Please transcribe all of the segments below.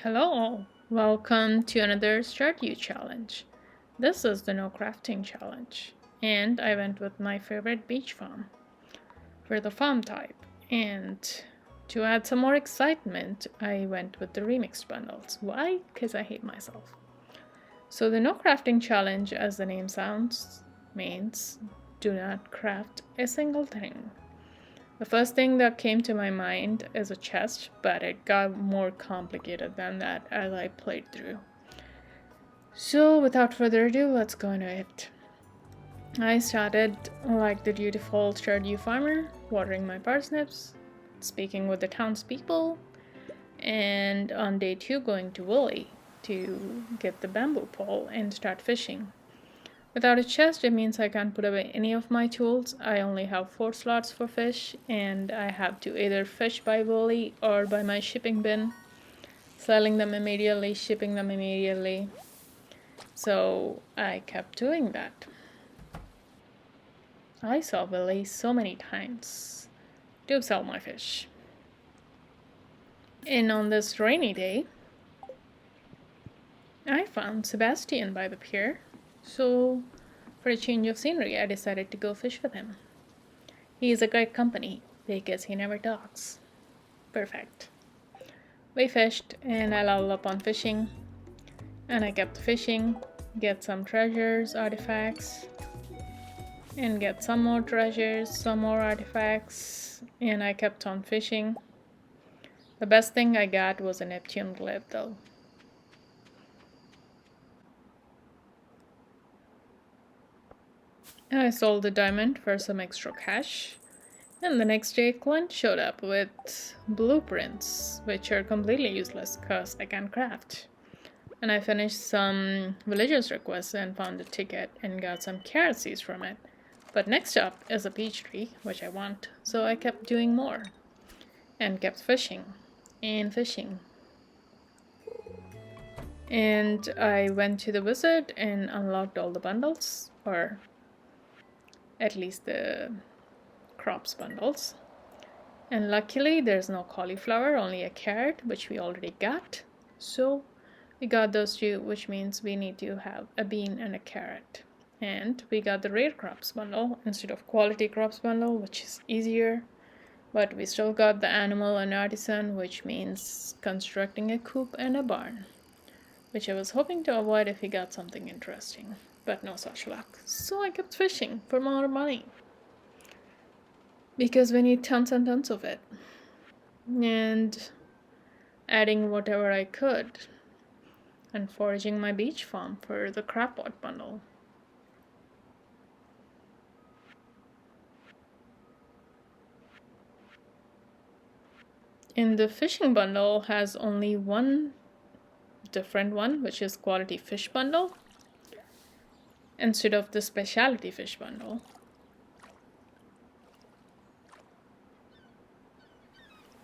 Hello, welcome to another Stardew challenge. This is the no crafting challenge, and I went with my favorite beach farm for the farm type. And to add some more excitement, I went with the remixed bundles. Why? Because I hate myself. So the no crafting challenge, as the name sounds, means do not craft a single thing. The first thing that came to my mind is a chest, but it got more complicated than that as I played through. So without further ado, let's go into it. I started like the dutiful Stardew farmer, watering my parsnips, speaking with the townspeople, and on day 2 going to Willie to get the bamboo pole and start fishing. Without a chest, it means I can't put away any of my tools. I only have 4 slots for fish, and I have to either fish by Willy or by my shipping bin, selling them immediately, shipping them immediately. So I kept doing that. I saw Willy so many times to sell my fish. And on this rainy day, I found Sebastian by the pier, so for a change of scenery, I decided to go fish with him. He is a great company because he never talks. Perfect. We fished and I leveled up on fishing. And I kept fishing, get some treasures, artifacts, and get some more treasures, some more artifacts, and I kept on fishing. The best thing I got was a Neptune glyph though. I sold the diamond for some extra cash. And the next day, Clint showed up with blueprints, which are completely useless because I can't craft. And I finished some villagers' requests and found a ticket and got some carrot seeds from it. But next up is a peach tree, which I want, so I kept doing more. And kept fishing. And fishing. And I went to the wizard and unlocked all the bundles, or at least the crops bundles. And luckily there's no cauliflower, only a carrot, which we already got. So we got those two, which means we need to have a bean and a carrot. And we got the rare crops bundle instead of quality crops bundle, which is easier. But we still got the animal and artisan, which means constructing a coop and a barn, which I was hoping to avoid if we got something interesting. But no such luck. So I kept fishing for more money. Because we need tons and tons of it. And adding whatever I could. And foraging my beach farm for the crab pot bundle. And the fishing bundle has only one different one, which is quality fish bundle, instead of the specialty fish bundle.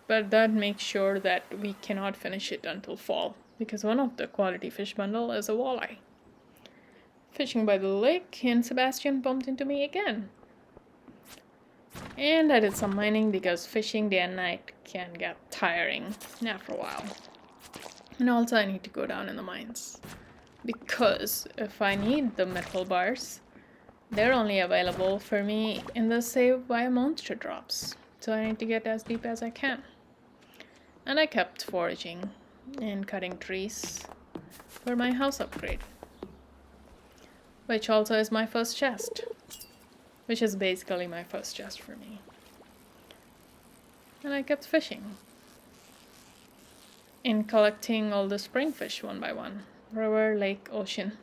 But that makes sure that we cannot finish it until fall, because one of the quality fish bundle is a walleye. Fishing by the lake, and Sebastian bumped into me again. And I did some mining because fishing day and night can get tiring after a while. And also I need to go down in the mines, because if I need the metal bars, they're only available for me in the save via monster drops. So I need to get as deep as I can. And I kept foraging and cutting trees for my house upgrade, which also is my first chest, which is basically my first chest for me. And I kept fishing and collecting all the spring fish one by one, river, lake, ocean.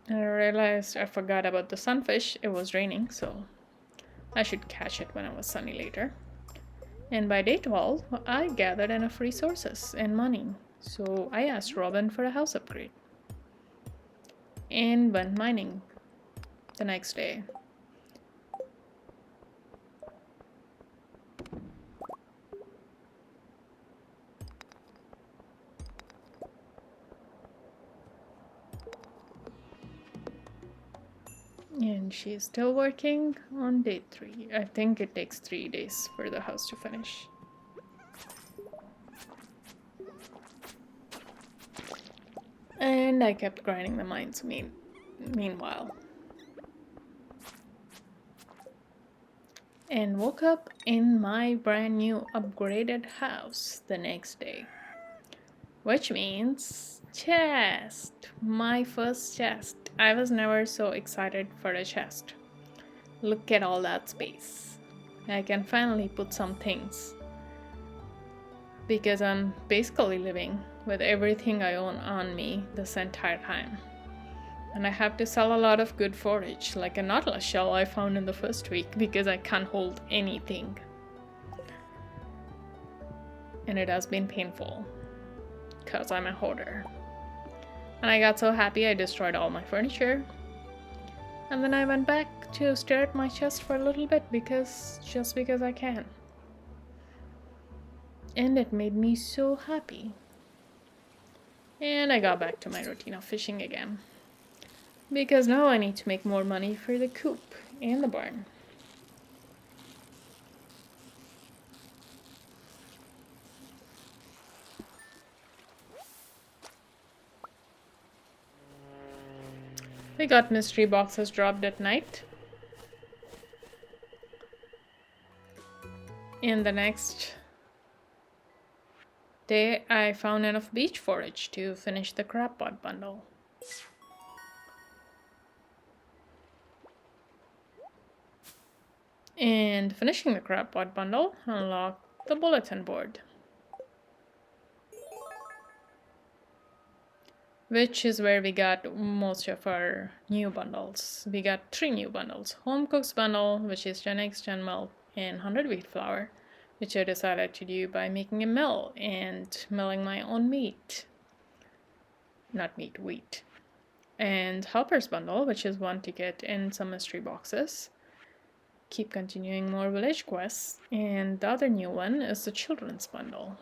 And I realized I forgot about the sunfish. It was raining, so I should catch it when it was sunny later. And by day 12, I gathered enough resources and money, so I asked Robin for a house upgrade. And went mining the next day. And she's still working on day 3. I think it takes 3 days for the house to finish. And I kept grinding the mines meanwhile. And woke up in my brand new upgraded house the next day. Which means chest! My first chest. I was never so excited for a chest. Look at all that space. I can finally put some things. Because I'm basically living with everything I own on me this entire time. And I have to sell a lot of good forage, like a nautilus shell I found in the first week because I can't hold anything. And it has been painful, because I'm a hoarder. And I got so happy I destroyed all my furniture. And then I went back to stare at my chest for a little bit just because I can. And it made me so happy. And I got back to my routine of fishing again. Because now I need to make more money for the coop and the barn. We got mystery boxes dropped at night. And the next day I found enough beach forage to finish the crab pot bundle. And finishing the crab pot bundle unlocked the bulletin board. Which is where we got most of our new bundles. We got 3 new bundles. Home Cooks bundle, which is 10 eggs, 10 milk, and 100 wheat flour, which I decided to do by making a mill and milling my own meat. Not meat, wheat. And Helper's bundle, which is 1 ticket and some mystery boxes. Keep continuing more village quests. And the other new one is the children's bundle,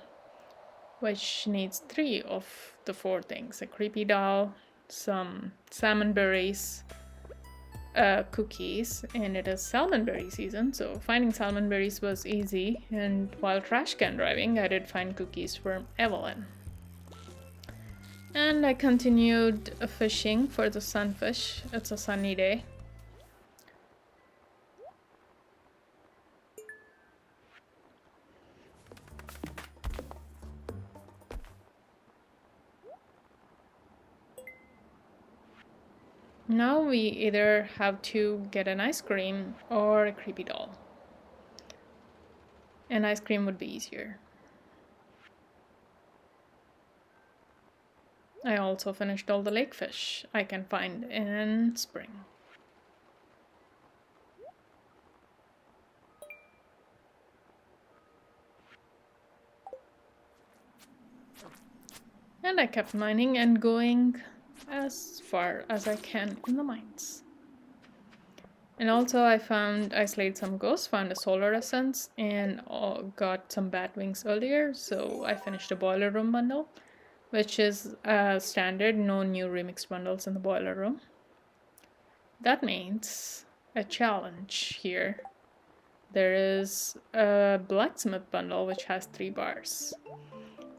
which needs 3 of the 4 things: a creepy doll, some salmon berries, cookies, and it is salmonberry season, so finding salmon berries was easy. And while trash can driving, I did find cookies from Evelyn. And I continued fishing for the sunfish. It's a sunny day. Now we either have to get an ice cream or a creepy doll. And ice cream would be easier. I also finished all the lake fish I can find in spring. And I kept mining and going as far as I can in the mines. And also I slayed some ghosts, found a solar essence, and got some bat wings earlier, so I finished a boiler room bundle, which is standard, no new remixed bundles in the boiler room. That means a challenge here. There is a blacksmith bundle which has 3 bars.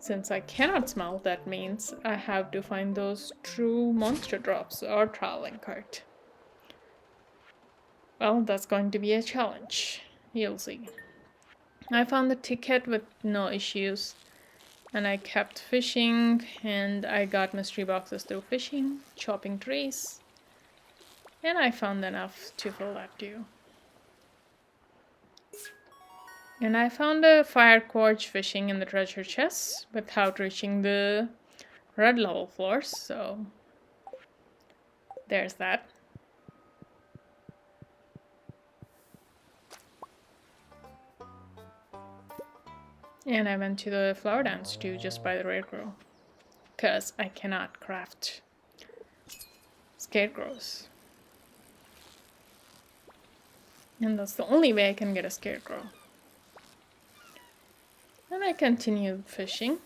Since I cannot smelt, that means I have to find those true monster drops or traveling cart. Well, that's going to be a challenge. You'll see. I found the ticket with no issues, and I kept fishing, and I got mystery boxes through fishing, chopping trees, and I found enough to fill that too. And I found a fire quartz fishing in the treasure chest without reaching the red level floors, so there's that. And I went to the flower dance too, just by the railroad, because I cannot craft scarecrows. And that's the only way I can get a scarecrow. And I continued fishing,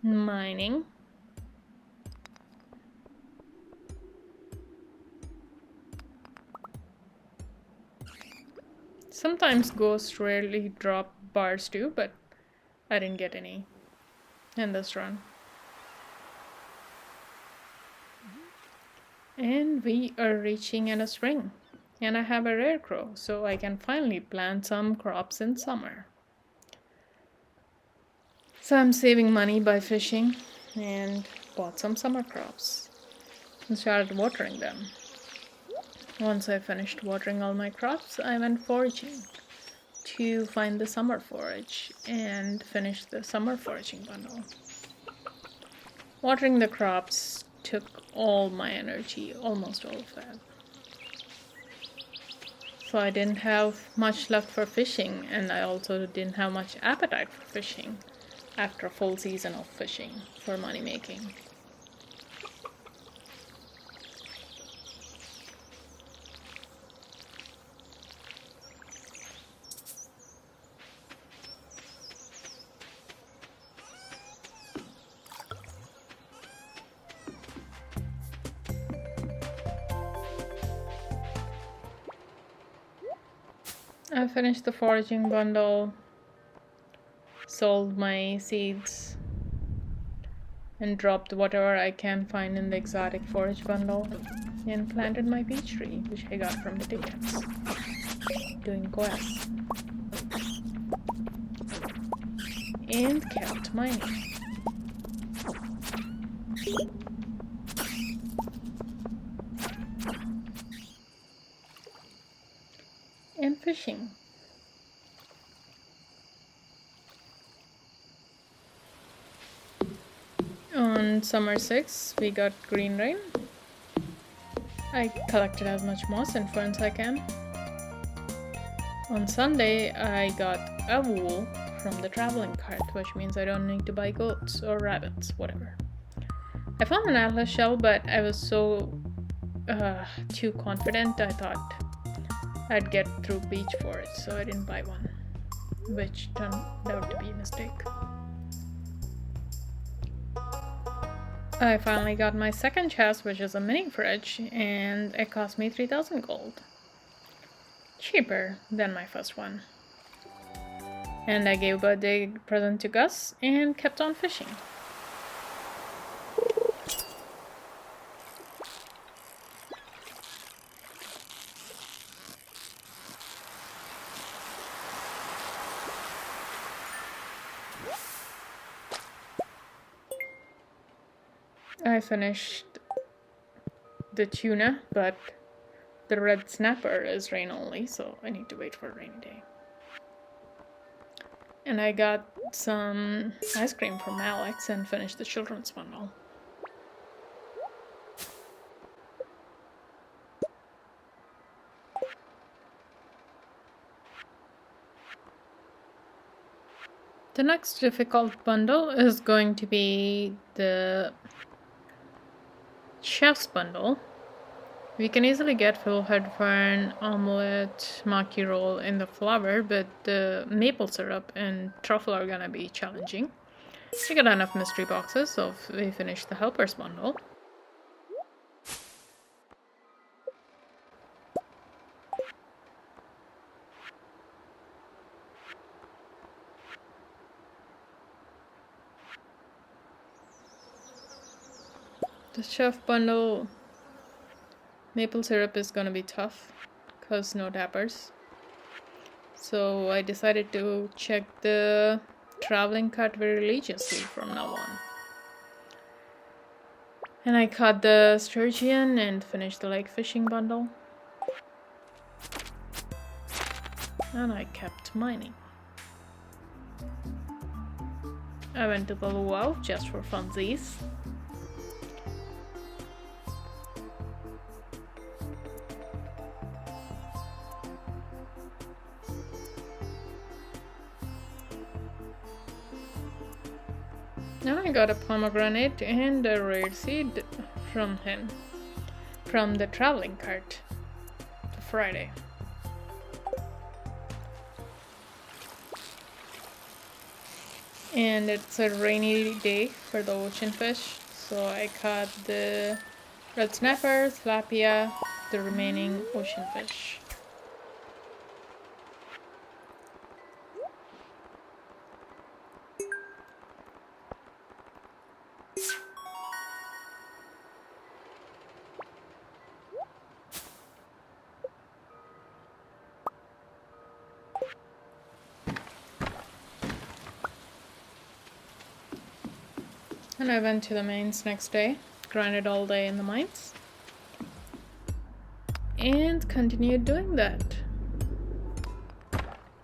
mining, Sometimes ghosts rarely drop bars too, but I didn't get any in this run. And we are reaching in a spring. And I have a rare crow, so I can finally plant some crops in summer. So I'm saving money by fishing and bought some summer crops and started watering them. Once I finished watering all my crops, I went foraging to find the summer forage and finish the summer foraging bundle. Watering the crops took all my energy, almost all of it. So I didn't have much left for fishing, and I also didn't have much appetite for fishing after a full season of fishing for money making. I finished the foraging bundle, sold my seeds, and dropped whatever I can find in the exotic forage bundle, and planted my peach tree, which I got from the tickets, doing quests, and kept mining. And fishing. On summer 6, we got green rain. I collected as much moss and ferns I can. On Sunday, I got a wool from the traveling cart, which means I don't need to buy goats or rabbits, whatever. I found an atlas shell, but I was so too confident, I thought I'd get through beach for it, so I didn't buy one, which turned out to be a mistake. I finally got my second chest, which is a mini fridge, and it cost me 3,000 gold. Cheaper than my first one. And I gave a birthday present to Gus and kept on fishing. I finished the tuna, but the red snapper is rain only, so I need to wait for a rainy day. And I got some ice cream from Alex and finished the children's bundle. The next difficult bundle is going to be the chef's bundle. We can easily get fiddlehead fern, omelette, maki roll in the flour, but the maple syrup and truffle are gonna be challenging. We got enough mystery boxes, so we finished the helpers bundle. The chef bundle maple syrup is gonna be tough because no dappers. So I decided to check the traveling cart very religiously from now on. And I caught the sturgeon and finished the lake fishing bundle. And I kept mining. I went to the luau just for funsies. Now I got a pomegranate and a rare seed from him, from the traveling cart, to Friday. And it's a rainy day for the ocean fish, so I caught the red snapper, tilapia, the remaining ocean fish. And I went to the mines next day, grinded all day in the mines, and continued doing that.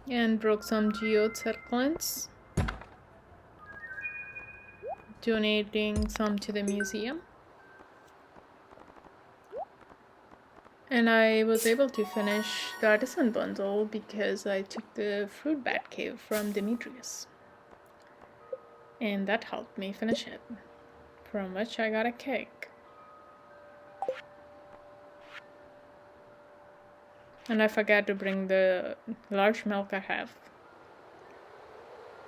And broke some geodes at clients, donating some to the museum. And I was able to finish the artisan bundle because I took the fruit bat cave from Demetrius. And that helped me finish it, from which I got a cake. And I forgot to bring the large milk I have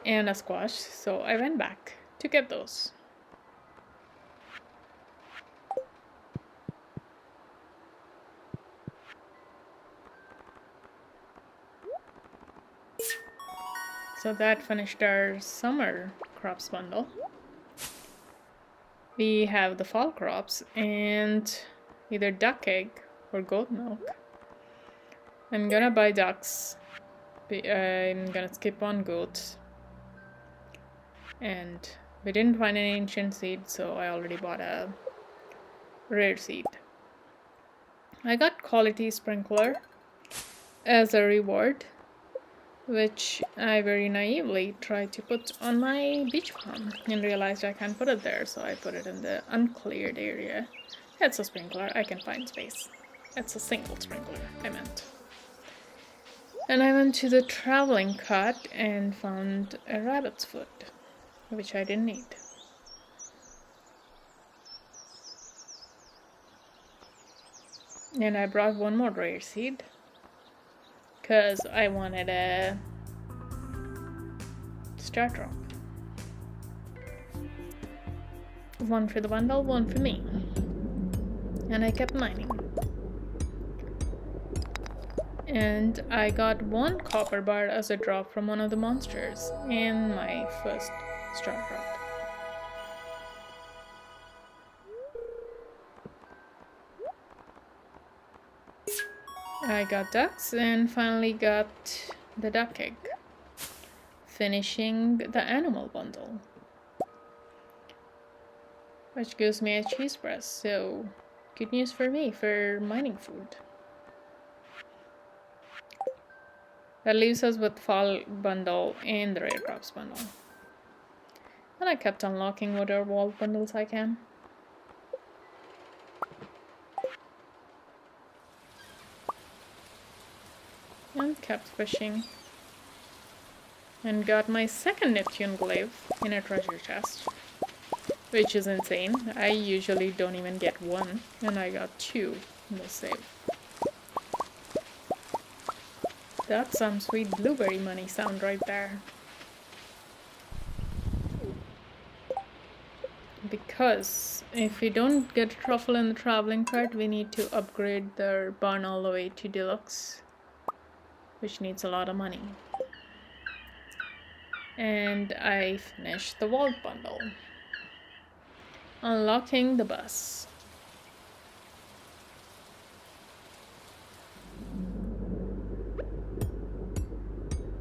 and a squash, so I went back to get those. So that finished our summer crops bundle. We have the fall crops and either duck egg or goat milk. I'm gonna buy ducks. I'm gonna skip on goats. And we didn't find any ancient seed, so I already bought a rare seed. I got quality sprinkler as a reward, which I very naively tried to put on my beach farm and realized I can't put it there, so I put it in the uncleared area. It's a sprinkler, I can find space. It's a single sprinkler, I meant. And I went to the traveling cart and found a rabbit's foot, which I didn't need. And I brought one more rare seed because I wanted a star drop. One for the bundle, one for me. And I kept mining. And I got one copper bar as a drop from one of the monsters in my first star drop. I got ducks and finally got the duck egg, finishing the animal bundle, which gives me a cheese press, so good news for me for mining food. That leaves us with fall bundle and the rare crops bundle. And I kept unlocking whatever vault bundles I can. And kept fishing. And got my second Neptune glaive in a treasure chest, which is insane. I usually don't even get one, and I got two in the save. That's some sweet blueberry money sound right there. Because if we don't get a truffle in the traveling cart, we need to upgrade the barn all the way to deluxe, which needs a lot of money. And I finished the vault bundle, unlocking the bus.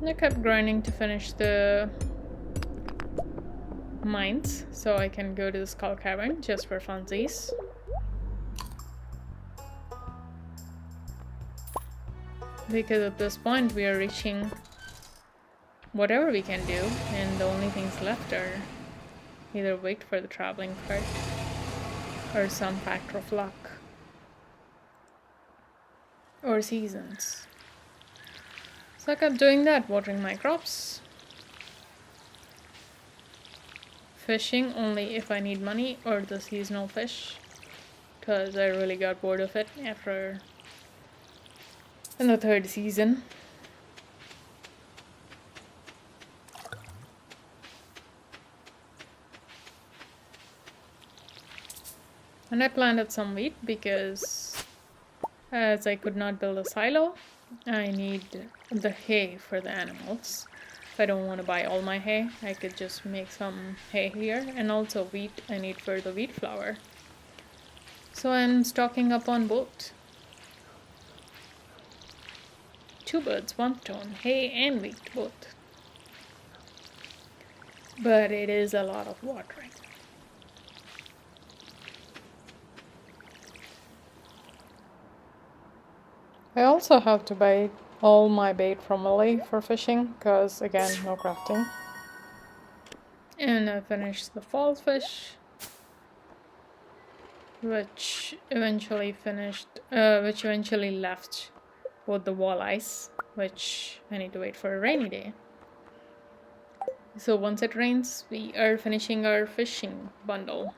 And I kept grinding to finish the mines so I can go to the skull cavern just for funsies. Because at this point we are reaching whatever we can do, and the only things left are either wait for the traveling cart or some factor of luck or seasons. So I kept doing that, watering my crops, fishing only if I need money or the seasonal fish, because I really got bored of it after in the third season. And I planted some wheat because as I could not build a silo, I need the hay for the animals. If I don't want to buy all my hay, I could just make some hay here. And also wheat I need for the wheat flour. So I'm stocking up on both. 2 birds, 1 stone, hay and wheat both. But it is a lot of watering. I also have to buy all my bait from LA for fishing, because again, no crafting. And I finished the fall fish, which eventually left with the walleyes, which I need to wait for a rainy day. So once it rains, we are finishing our fishing bundle.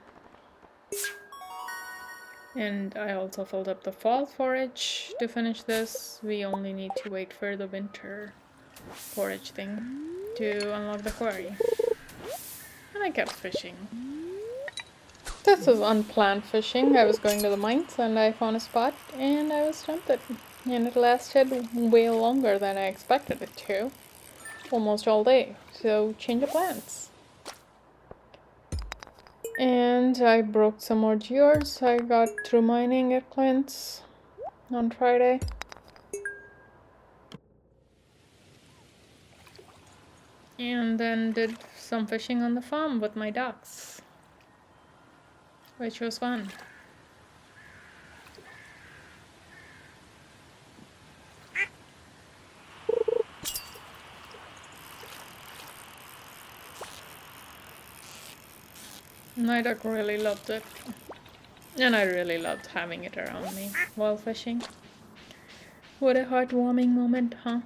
And I also filled up the fall forage to finish this. We only need to wait for the winter forage thing to unlock the quarry. And I kept fishing. This was unplanned fishing. I was going to the mines and I found a spot and I was tempted. And it lasted way longer than I expected it to. Almost all day. So change of plans. And I broke some more gears. I got through mining at Clint's on Friday. And then did some fishing on the farm with my ducks, which was fun. My duck really loved it. And I really loved having it around me while fishing. What a heartwarming moment, huh?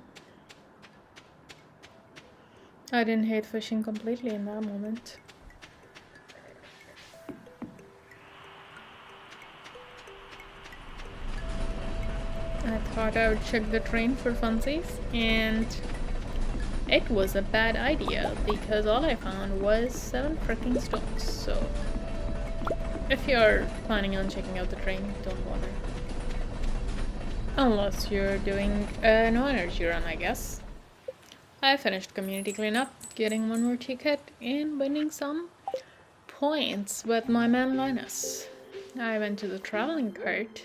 I didn't hate fishing completely in that moment. I thought I would check the train for funsies, and it was a bad idea because all I found was 7 freaking stones. So if you're planning on checking out the train, don't bother. Unless you're doing a no energy run, I guess. I finished community cleanup, getting 1 more ticket, and winning some points with my man Linus. I went to the traveling cart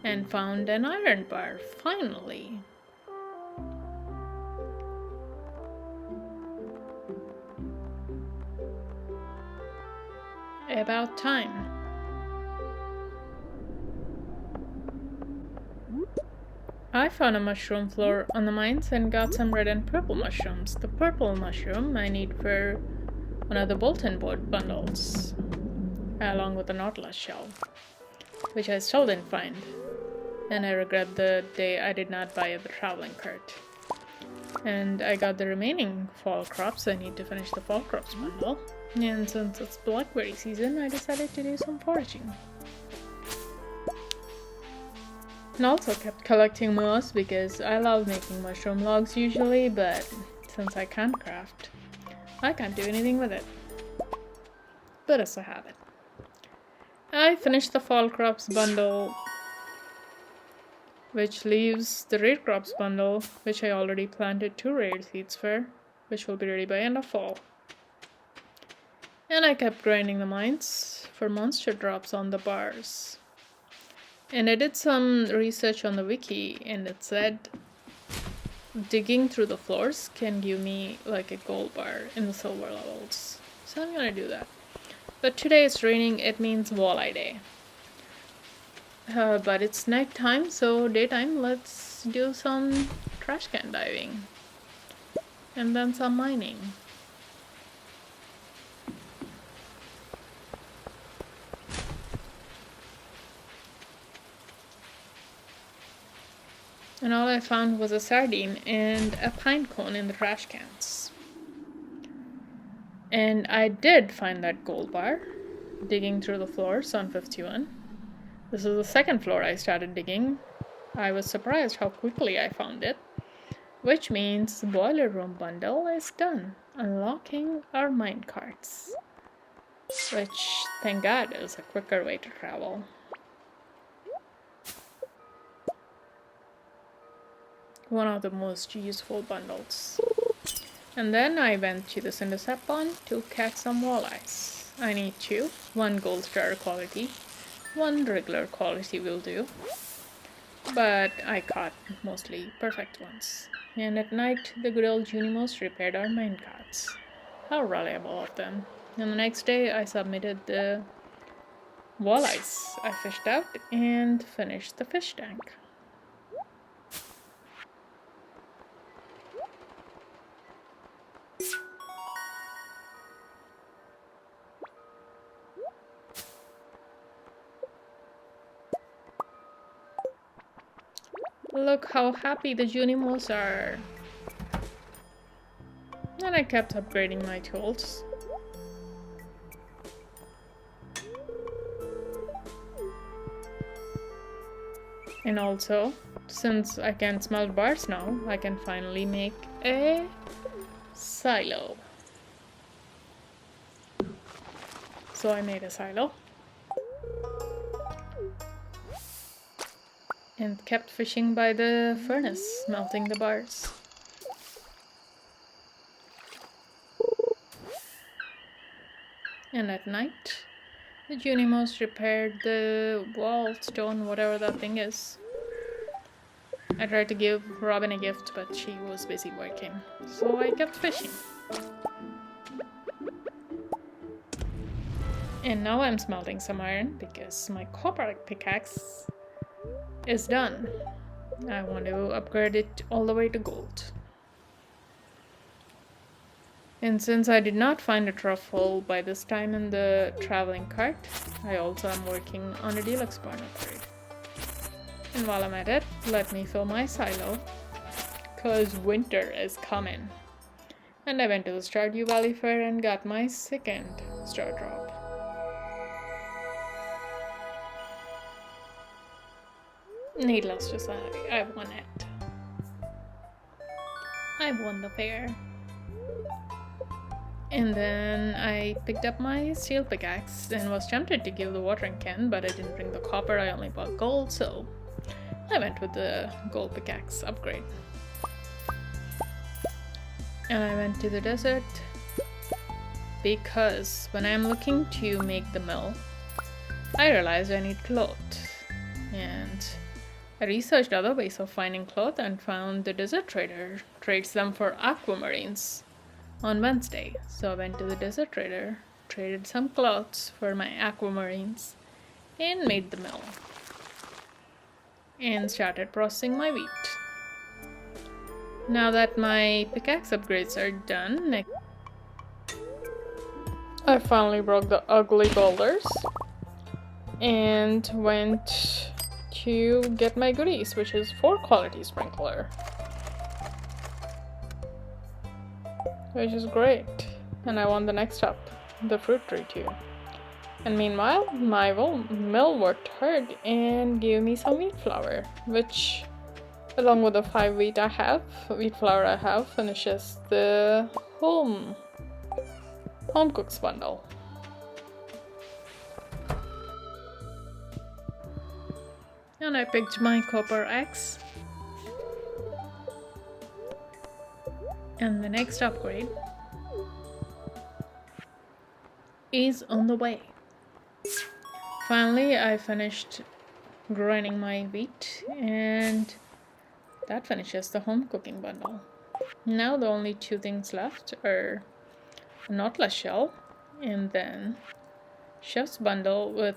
and found an iron bar, finally. About time. I found a mushroom floor on the mines and got some red and purple mushrooms. The purple mushroom I need for one of the bulletin board bundles, along with the nautilus shell, which I still didn't find. And I regret the day I did not buy the traveling cart. And I got the remaining fall crops. I need to finish the fall crops bundle. And since it's blackberry season, I decided to do some foraging. And also kept collecting moss because I love making mushroom logs usually, but since I can't craft, I can't do anything with it. But it's a habit. I finished the fall crops bundle, which leaves the raid crops bundle, which I already planted 2 raid seeds for, which will be ready by end of fall. And I kept grinding the mines for monster drops on the bars. And I did some research on the wiki, and it said digging through the floors can give me like a gold bar in the silver levels. So I'm gonna do that. But today it's raining, it means walleye day. But it's night time, so daytime, let's do some trash can diving. And then some mining. And all I found was a sardine and a pine cone in the trash cans. And I did find that gold bar, digging through the floors on 51. This is the second floor I started digging. I was surprised how quickly I found it, which means the boiler room bundle is done, unlocking our mine carts, which, thank God, is a quicker way to travel. One of the most useful bundles. And then I went to the Cindersap pond to catch some walleyes. I need 2, 1 gold star quality, 1 regular quality will do. But I caught mostly perfect ones. And at night, the good old Junimos repaired our mine carts. How reliable of them. And the next day, I submitted the walleyes I fished out and finished the fish tank. Look how happy the Junimos are. And I kept upgrading my tools. And also, since I can smelt bars now, I can finally make a silo. So I made a silo. And kept fishing by the furnace, smelting the bars. And at night, the Junimos repaired the wall, stone, whatever that thing is. I tried to give Robin a gift, but she was busy working, so I kept fishing. And now I'm smelting some iron because my copper pickaxe is done. I want to upgrade it all the way to gold. And since I did not find a truffle by this time in the traveling cart, I also am working on a deluxe barn upgrade. And while I'm at it, let me fill my silo, cause winter is coming. And I went to the Stardew Valley fair and got my second star drop. Needless to say, I won it. I won the fair. And then I picked up my steel pickaxe and was tempted to give the watering can, but I didn't bring the copper, I only bought gold, so I went with the gold pickaxe upgrade. And I went to the desert because when I'm looking to make the mill, I realized I need cloth. And I researched other ways of finding cloth and found the desert trader trades them for aquamarines on Wednesday. So I went to the desert trader, traded some cloths for my aquamarines, and made the mill. And started processing my wheat. Now that my pickaxe upgrades are done, I finally broke the ugly boulders and went to get my goodies, which is 4 quality sprinkler, which is great. And I won the next up, the fruit tree too. And meanwhile, my mill worked hard and gave me some wheat flour, which, along with the 5 wheat flour I have, finishes the home cooks bundle. And I picked my copper axe. And the next upgrade is on the way. Finally, I finished grinding my wheat, and that finishes the home cooking bundle. Now the only 2 things left are a knotless shell and then chef's bundle with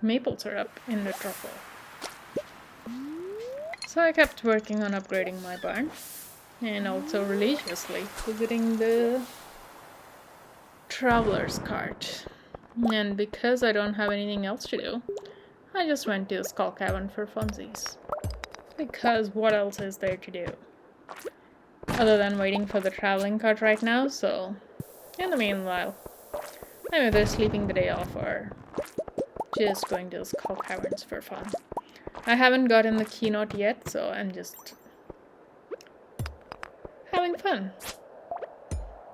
maple syrup in the truffle. So I kept working on upgrading my barn and also religiously visiting the traveler's cart. And because I don't have anything else to do, I just went to the skull cabin for funsies. Because what else is there to do? Other than waiting for the traveling cart right now, so in the meanwhile, I'm either sleeping the day off or just going to the skull caverns for fun. I haven't gotten the keynote yet, so I'm just having fun.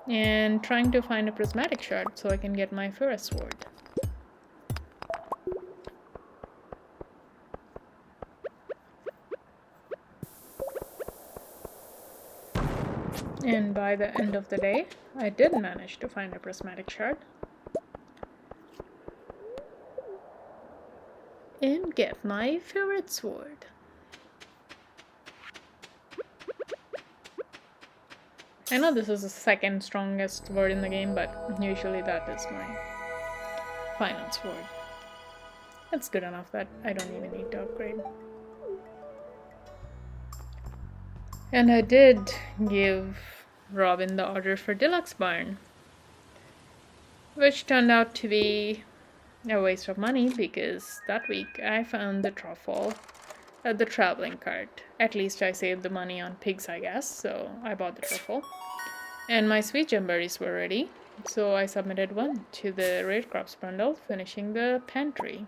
And trying to find a prismatic shard so I can get my ferrous sword. And by the end of the day, I did manage to find a prismatic shard. And get my favorite sword. I know this is the second strongest sword in the game, but usually that is my final sword. It's good enough that I don't even need to upgrade. And I did give Robin the order for Deluxe Barn, which turned out to be a waste of money because that week I found the truffle the traveling cart. At least I saved the money on pigs, I guess, so I bought the truffle. And my sweet gemberries were ready, so I submitted one to the rare crops bundle, finishing the pantry,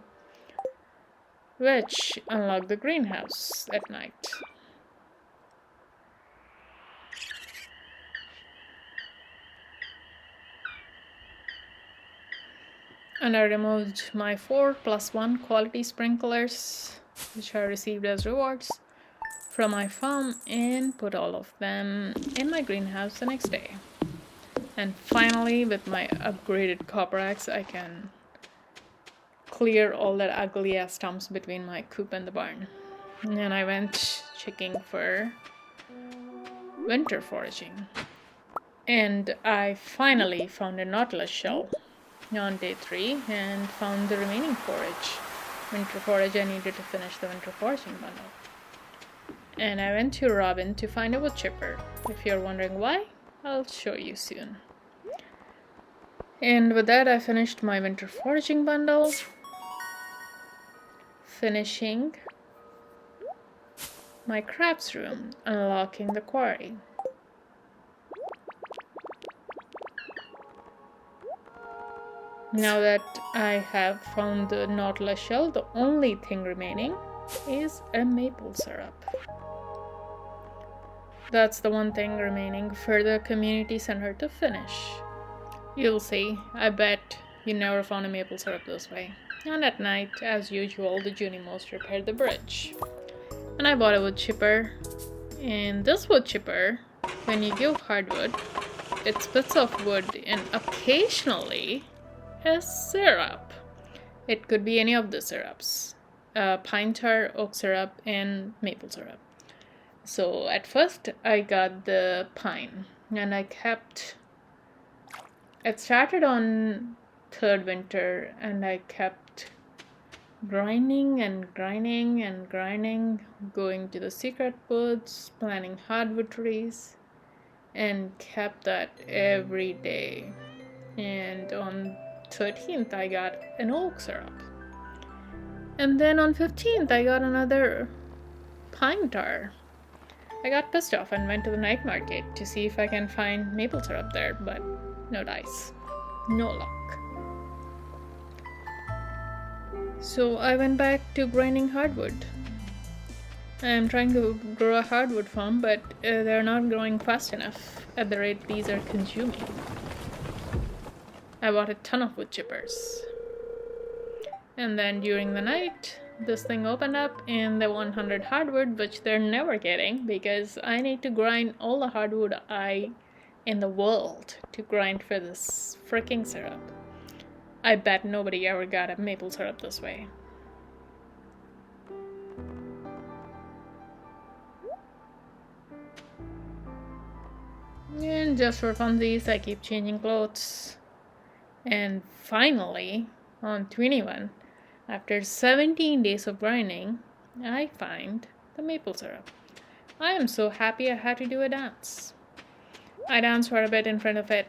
which unlocked the greenhouse at night. And I removed my 4+1 quality sprinklers, which I received as rewards from my farm, and put all of them in my greenhouse the next day. And finally, with my upgraded copper axe, I can clear all that ugly ass stumps between my coop and the barn. And I went checking for winter foraging. And I finally found a nautilus shell on day 3 and found the remaining winter forage I needed to finish the winter foraging bundle. And I went to Robin to find a wood chipper. If you're wondering why, I'll show you soon. And with that, I finished my winter foraging bundle, finishing my crafts room, unlocking the quarry. Now that I have found the nautilus shell, the only thing remaining is a maple syrup. That's the one thing remaining for the community center to finish. You'll see, I bet you never found a maple syrup this way. And at night, as usual, the Junimos repaired the bridge. And I bought a wood chipper. And this wood chipper, when you give hardwood, it splits off wood and occasionally a syrup. It could be any of the syrups. Pine tar, oak syrup, and maple syrup. So at first I got the pine and I kept... It started on third winter and I kept grinding and grinding and grinding, going to the secret woods, planting hardwood trees, and kept that every day. And on 13th I got an oak syrup. And then on 15th I got another pine tar. I got pissed off and went to the night market to see if I can find maple syrup there, but no dice. No luck. So I went back to grinding hardwood. I'm trying to grow a hardwood farm, but they're not growing fast enough at the rate these are consuming. I bought a ton of wood chippers. And then during the night, this thing opened up and the 100 hardwood, which they're never getting because I need to grind all the hardwood in the world to grind for this freaking syrup. I bet nobody ever got a maple syrup this way. And just for funsies, I keep changing clothes. And finally, on 21, after 17 days of grinding, I find the maple syrup. I am so happy I had to do a dance. I danced for a bit in front of it.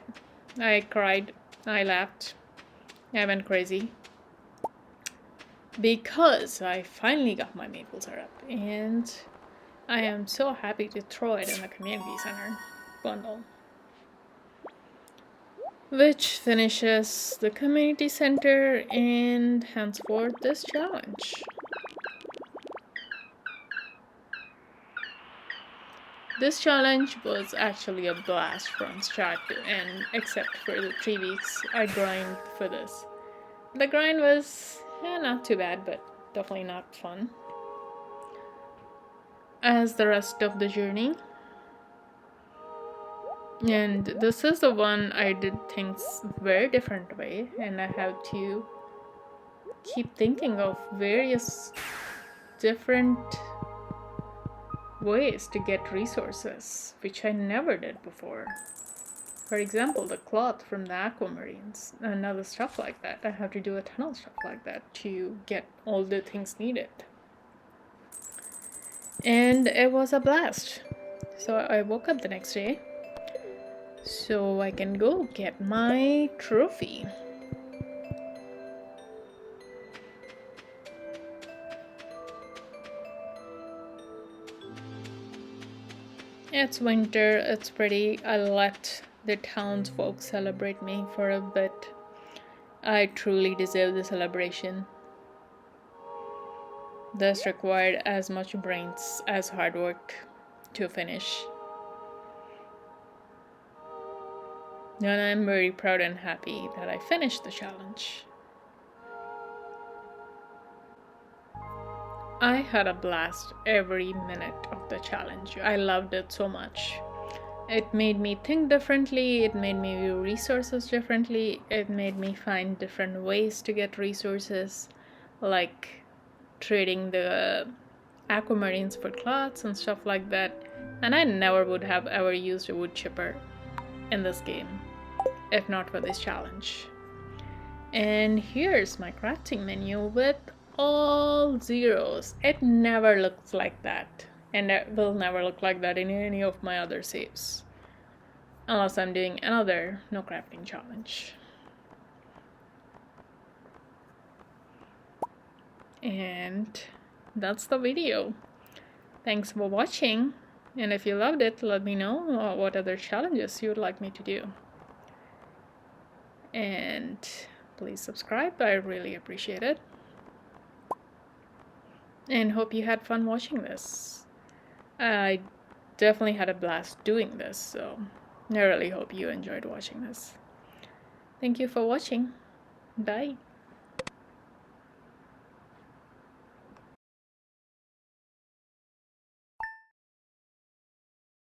I cried. I laughed. I went crazy. Because I finally got my maple syrup. And I am so happy to throw it in the community center bundle. Which finishes the community center and henceforth this challenge. This challenge was actually a blast from start to end, except for the 3 weeks I grind for this. The grind was not too bad, but definitely not fun. As the rest of the journey. And this is the one I did things very different way, and I have to keep thinking of various different ways to get resources, which I never did before. For example, the cloth from the aquamarines and other stuff like that. I have to do a ton of stuff like that to get all the things needed. And it was a blast. So I woke up the next day so I can go get my trophy. It's winter, it's pretty. I let the townsfolk celebrate me for a bit. I truly deserve the celebration. This required as much brains as hard work to finish. And I'm very proud and happy that I finished the challenge. I had a blast every minute of the challenge. I loved it so much. It made me think differently, it made me view resources differently, it made me find different ways to get resources, like trading the aquamarines for cloths and stuff like that. And I never would have ever used a wood chipper in this game if not for this challenge. And here's my crafting menu with all zeros. It never looks like that, and it will never look like that in any of my other saves, unless I'm doing another no crafting challenge. And that's the video. Thanks for watching, and if you loved it, let me know what other challenges you would like me to do. And please subscribe, I really appreciate it. And hope you had fun watching this. I definitely had a blast doing this, so I really hope you enjoyed watching this. Thank you for watching. Bye.